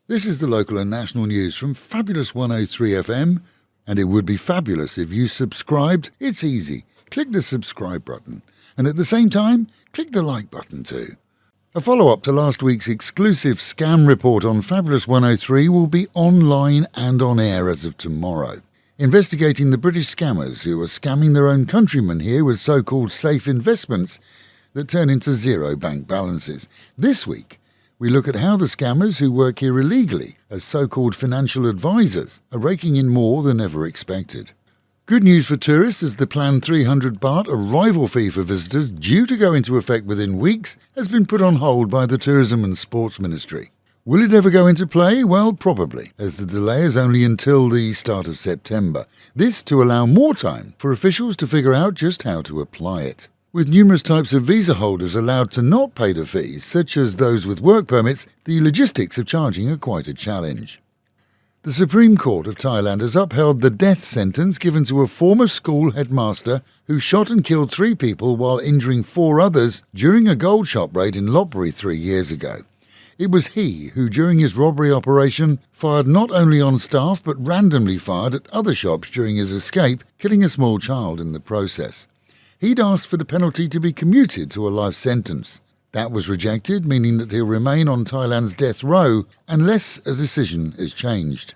This is the local and national news from Fabulous 103 FM, and it would be fabulous if you subscribed. It's easy. Click the subscribe button, and at the same time, click the like button too. A follow-up to last week's exclusive scam report on Fabulous 103 will be online and on air as of tomorrow, investigating the British scammers who are scamming their own countrymen here with so-called safe investments that turn into zero bank balances. This week, we look at how the scammers who work here illegally as so-called financial advisors are raking in more than ever expected. Good news for tourists as the planned 300 baht arrival fee for visitors, due to go into effect within weeks, has been put on hold by the Tourism and Sports Ministry. Will it ever go into play? Well, probably, as the delay is only until the start of September. This to allow more time for officials to figure out just how to apply it. With numerous types of visa holders allowed to not pay the fees, such as those with work permits, the logistics of charging are quite a challenge. The Supreme Court of Thailand has upheld the death sentence given to a former school headmaster who shot and killed 3 people while injuring 4 others during a gold shop raid in robbery 3 years ago. It was he who, during his robbery operation, fired not only on staff but randomly fired at other shops during his escape, killing a small child in the process. He'd asked for the penalty to be commuted to a life sentence. That was rejected, meaning that he'll remain on Thailand's death row unless a decision is changed.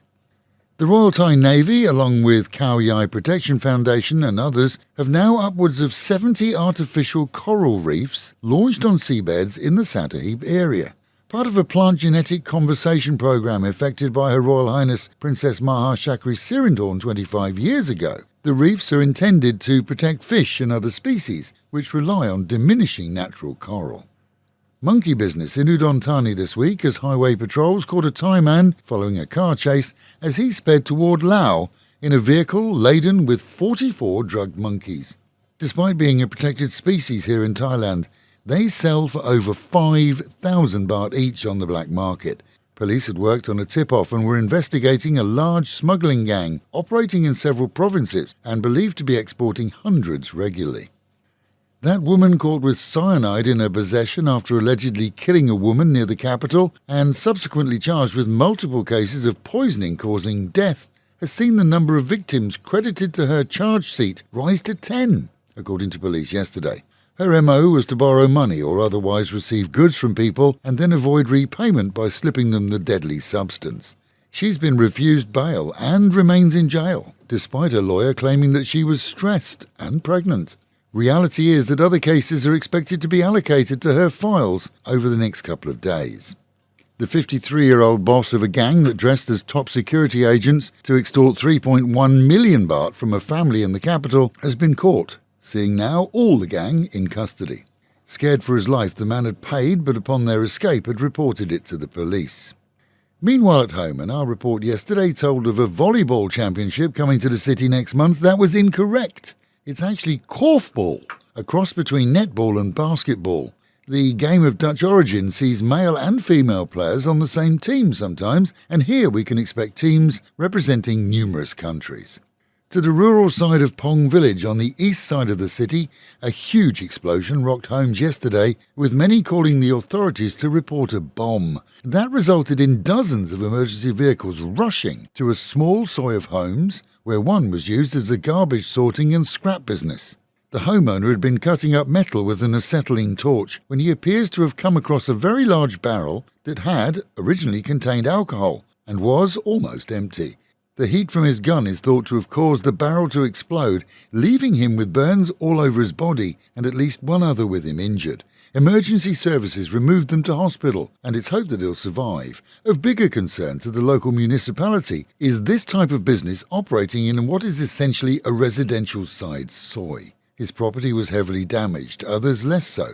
The Royal Thai Navy, along with Khao Yai Protection Foundation and others, have now upwards of 70 artificial coral reefs launched on seabeds in the Sattahip area. Part of a plant genetic conservation program effected by Her Royal Highness Princess Maha Chakri Sirindorn 25 years ago. The reefs are intended to protect fish and other species, which rely on diminishing natural coral. Monkey business in Udon Thani this week as highway patrols caught a Thai man following a car chase as he sped toward Lao in a vehicle laden with 44 drugged monkeys. Despite being a protected species here in Thailand, they sell for over 5,000 baht each on the black market. Police had worked on a tip-off and were investigating a large smuggling gang operating in several provinces and believed to be exporting hundreds regularly. That woman caught with cyanide in her possession after allegedly killing a woman near the capital and subsequently charged with multiple cases of poisoning causing death has seen the number of victims credited to her charge sheet rise to 10, according to police yesterday. Her MO was to borrow money or otherwise receive goods from people and then avoid repayment by slipping them the deadly substance. She's been refused bail and remains in jail, despite her lawyer claiming that she was stressed and pregnant. Reality is that other cases are expected to be allocated to her files over the next couple of days. The 53-year-old boss of a gang that dressed as top security agents to extort 3.1 million baht from a family in the capital has been caught, seeing now all the gang in custody. Scared for his life, the man had paid, but upon their escape had reported it to the police. Meanwhile at home, and our report yesterday told of a volleyball championship coming to the city next month. That was incorrect. It's actually Korfball, a cross between netball and basketball. The game of Dutch origin sees male and female players on the same team sometimes, and here we can expect teams representing numerous countries. To the rural side of Pong village on the east side of the city, a huge explosion rocked homes yesterday, with many calling the authorities to report a bomb. That resulted in dozens of emergency vehicles rushing to a small soi of homes, where one was used as a garbage sorting and scrap business. The homeowner had been cutting up metal with an acetylene torch when he appears to have come across a very large barrel that had originally contained alcohol and was almost empty. The heat from his gun is thought to have caused the barrel to explode, leaving him with burns all over his body and at least one other with him injured. Emergency services removed them to hospital, and it's hoped that he'll survive. Of bigger concern to the local municipality is this type of business operating in what is essentially a residential side soi. His property was heavily damaged, others less so,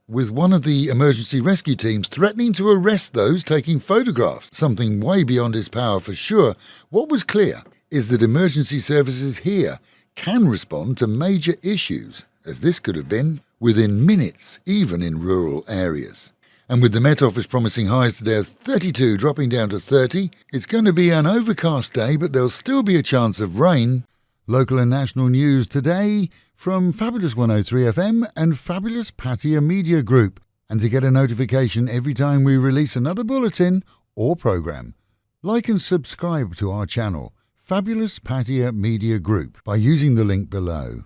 with one of the emergency rescue teams threatening to arrest those taking photographs, something way beyond his power for sure. What was clear is that emergency services here can respond to major issues, as this could have been, within minutes, even in rural areas. And with the Met Office promising highs today of 32 dropping down to 30, it's going to be an overcast day, but there'll still be a chance of rain. Local and national news today from Fabulous 103 FM and Fabulous Pattaya Media Group. And to get a notification every time we release another bulletin, or program. Like and subscribe to our channel, Fabulous Pattaya Media Group, by using the link below.